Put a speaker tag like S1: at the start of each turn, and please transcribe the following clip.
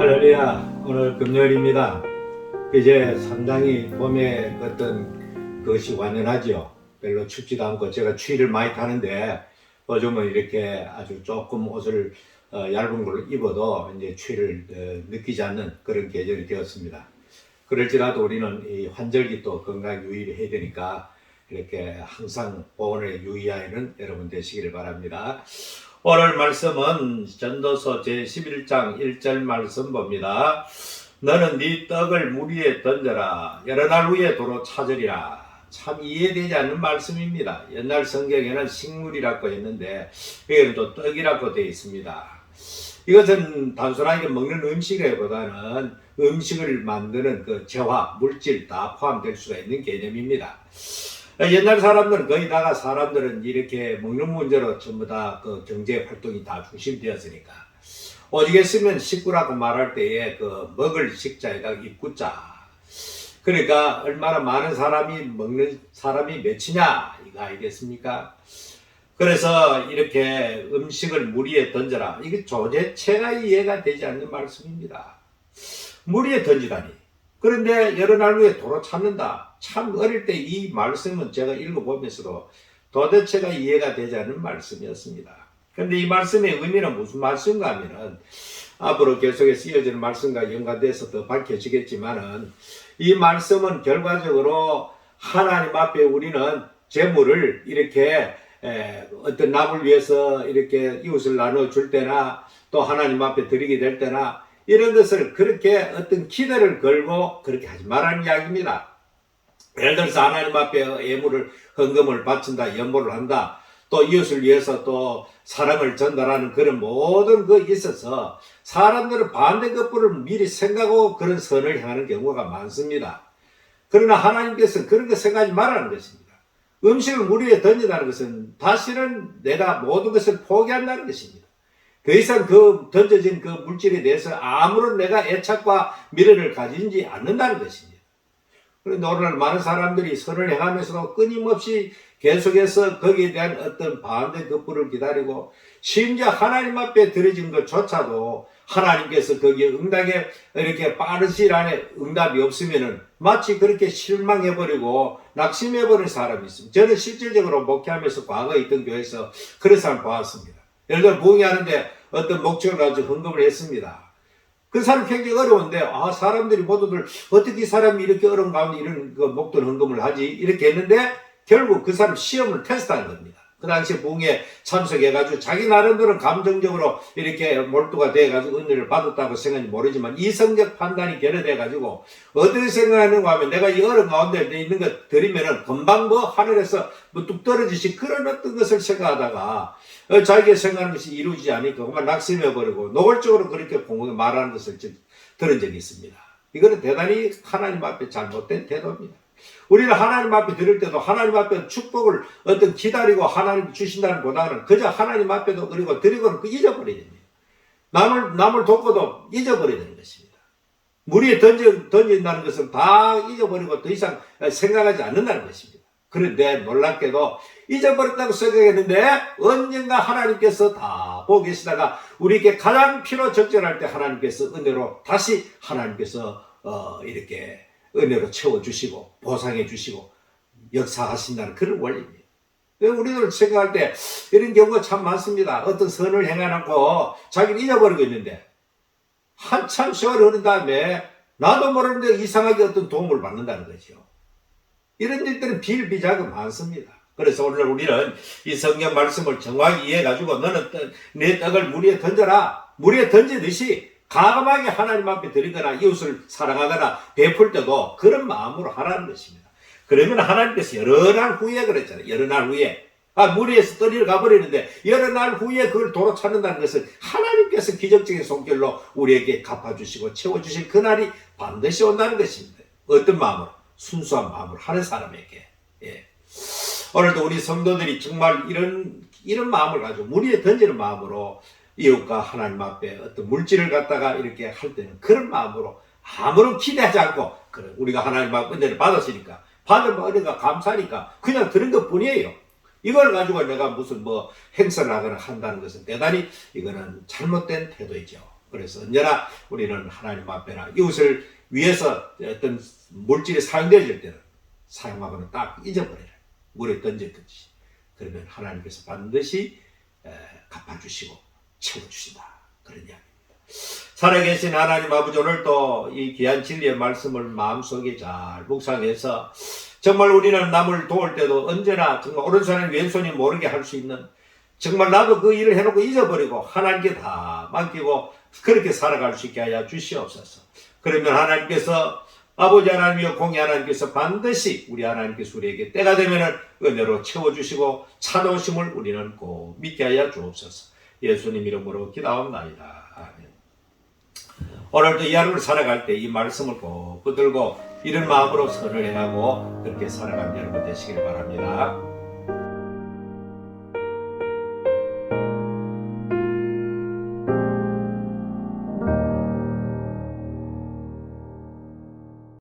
S1: 할렐루야. 오늘 금요일입니다. 이제 상당히 봄에 어떤 것이 완연하죠. 별로 춥지도 않고 제가 추위를 많이 타는데 요즘은 이렇게 아주 조금 옷을 얇은 걸 입어도 이제 추위를 느끼지 않는 그런 계절이 되었습니다. 그럴지라도 우리는 이 환절기 또 건강 유의를 해야 되니까 이렇게 항상 보온에 유의하는 여러분 되시기를 바랍니다. 오늘 말씀은 전도서 제11장 1절 말씀 봅니다. 너는 네 떡을 물 위에 던져라. 여러 날 후에 도로 찾으리라. 참 이해되지 않는 말씀입니다. 옛날 성경에는 식물이라고 했는데 여기는 또 떡이라고 되어 있습니다. 이것은 단순하게 먹는 음식보다는 음식을 만드는 그 재화, 물질 다 포함될 수가 있는 개념입니다. 옛날 사람들은 거의 다가 사람들은 이렇게 먹는 문제로 전부 다 그 경제 활동이 다 중심되었으니까 오직 했으면 식구라고 말할 때에 그 먹을 식자에다 입구자, 그러니까 얼마나 많은 사람이 먹는 사람이 몇이냐 이거 아니겠습니까? 그래서 이렇게 음식을 물 위에 던져라, 이게 도대체가 이해가 되지 않는 말씀입니다. 물 위에 던지다니. 그런데 여러 날 후에 도로 찾는다. 참 어릴 때 이 말씀은 제가 읽어보면서도 도대체가 이해가 되지 않는 말씀이었습니다. 그런데 이 말씀의 의미는 무슨 말씀인가 하면은 앞으로 계속해서 이어지는 말씀과 연관돼서 더 밝혀지겠지만은 이 말씀은 결과적으로 하나님 앞에 우리는 재물을 이렇게 어떤 남을 위해서 이렇게 이웃을 나눠줄 때나 또 하나님 앞에 드리게 될 때나 이런 것을 그렇게 어떤 기대를 걸고 그렇게 하지 말라는 이야기입니다. 예를 들어서 하나님 앞에 예물을 헌금을 바친다, 연보를 한다, 또 이웃을 위해서 또 사랑을 전달하는 그런 모든 것에 있어서 사람들은 반대 것들을 미리 생각하고 그런 선을 행하는 경우가 많습니다. 그러나 하나님께서는 그런 거 생각하지 말라는 것입니다. 음식을 물 위에 던진다는 것은 다시는 내가 모든 것을 포기한다는 것입니다. 더 이상 그 던져진 그 물질에 대해서 아무런 내가 애착과 미련을 가지지 않는다는 것입니다. 그런데 오늘날 많은 사람들이 선을 행하면서도 끊임없이 계속해서 거기에 대한 어떤 반대 급부를 기다리고 심지어 하나님 앞에 드려진 것조차도 하나님께서 거기에 응답에 이렇게 빠른 시일 안에 응답이 없으면은 마치 그렇게 실망해버리고 낙심해버린 사람이 있습니다. 저는 실질적으로 목회하면서 과거에 있던 교회에서 그런 사람 보았습니다. 예를 들어 부흥회하는데 어떤 목적을 가지고 헌금을 했습니다. 그 사람 굉장히 어려운데 사람들이 모두들 어떻게 이 사람이 이렇게 어려운 가운데 이런 그 목돈 헌금을 하지 이렇게 했는데 결국 그 사람 시험을 테스트한 겁니다. 그 당시에 부흥에 참석해가지고 자기 나름대로 감정적으로 이렇게 몰두가 돼가지고 은혜를 받았다고 생각이 모르지만 이성적 판단이 결여돼가지고 어떻게 생각하는가 하면 내가 이 어려운 가운데 있는 것 드리면은 금방 뭐 하늘에서 뭐 뚝 떨어지시 그런 어떤 것을 생각하다가 자기가 생각하는 것이 이루어지지 않으니까 그만 낙심해버리고 노골적으로 그렇게 공공에 말하는 것을 들은 적이 있습니다. 이거는 대단히 하나님 앞에 잘못된 태도입니다. 우리는 하나님 앞에 드릴 때도 하나님 앞에 축복을 어떤 기다리고 하나님 주신다는 보다는 그저 하나님 앞에도 그리고 드리고는 잊어버려야 됩니다. 남을 돕고도 잊어버려야 되는 것입니다. 물 위에 던진다는 것은 다 잊어버리고 더 이상 생각하지 않는다는 것입니다. 그런데 놀랍게도 잊어버렸다고 생각했는데 언젠가 하나님께서 다 보고 계시다가 우리에게 가장 필요 적절할 때 하나님께서 은혜로 다시 하나님께서 이렇게 은혜로 채워주시고 보상해주시고 역사하신다는 그런 원리입니다. 우리들 생각할 때 이런 경우가 참 많습니다. 어떤 선을 행해놓고 자기는 잊어버리고 있는데 한참 세월이 흐른 다음에 나도 모르는데 이상하게 어떤 도움을 받는다는 거죠. 이런 일들은 비일비재하게 많습니다. 그래서 오늘 우리는 이 성경 말씀을 정확히 이해해가지고 너는 내 떡을 물 위에 던져라. 물 위에 던지듯이 과감하게 하나님 앞에 드리거나 이웃을 사랑하거나 베풀 때도 그런 마음으로 하라는 것입니다. 그러면 하나님께서 여러 날 후에 그랬잖아요. 여러 날 후에. 물 위에서 떠리러 가버리는데 여러 날 후에 그걸 도로 찾는다는 것은 하나님께서 기적적인 손길로 우리에게 갚아주시고 채워주실 그날이 반드시 온다는 것입니다. 어떤 마음으로? 순수한 마음으로 하는 사람에게. 예. 오늘도 우리 성도들이 정말 이런 마음을 가지고 물 위에 던지는 마음으로 이웃과 하나님 앞에 어떤 물질을 갖다가 이렇게 할 때는 그런 마음으로 아무런 기대하지 않고 우리가 하나님 앞 은혜를 받았으니까 받은 은혜가 감사하니까 그냥 드는 것 뿐이에요. 이걸 가지고 내가 무슨 행사를 하거나 한다는 것은 대단히 이거는 잘못된 태도이죠. 그래서 언제나 우리는 하나님 앞에나 이웃을 위해서 어떤 물질이 사용되어질 때는 사용하고는 딱 잊어버려라. 물에 던졌든지. 그러면 하나님께서 반드시 갚아주시고 채워주신다. 그런 이야기입니다. 살아계신 하나님 아버지, 오늘 또 이 귀한 진리의 말씀을 마음속에 잘 묵상해서 정말 우리는 남을 도울 때도 언제나 정말 오른손이 왼손이 모르게 할 수 있는, 정말 나도 그 일을 해놓고 잊어버리고 하나님께 다 맡기고 그렇게 살아갈 수 있게 하여 주시옵소서. 그러면 하나님께서, 아버지 하나님이여 공의 하나님께서 반드시 우리 하나님께서 우리에게 때가 되면 은혜로 채워주시고 찾아오심을 우리는 꼭 믿게 하여 주옵소서. 예수님 이름으로 기도합니다. 아멘. 오늘도 이 하루를 살아갈 때 이 말씀을 꼭 붙들고 이런 마음으로 선을 행하고 그렇게 살아가는 여러분 되시길 바랍니다.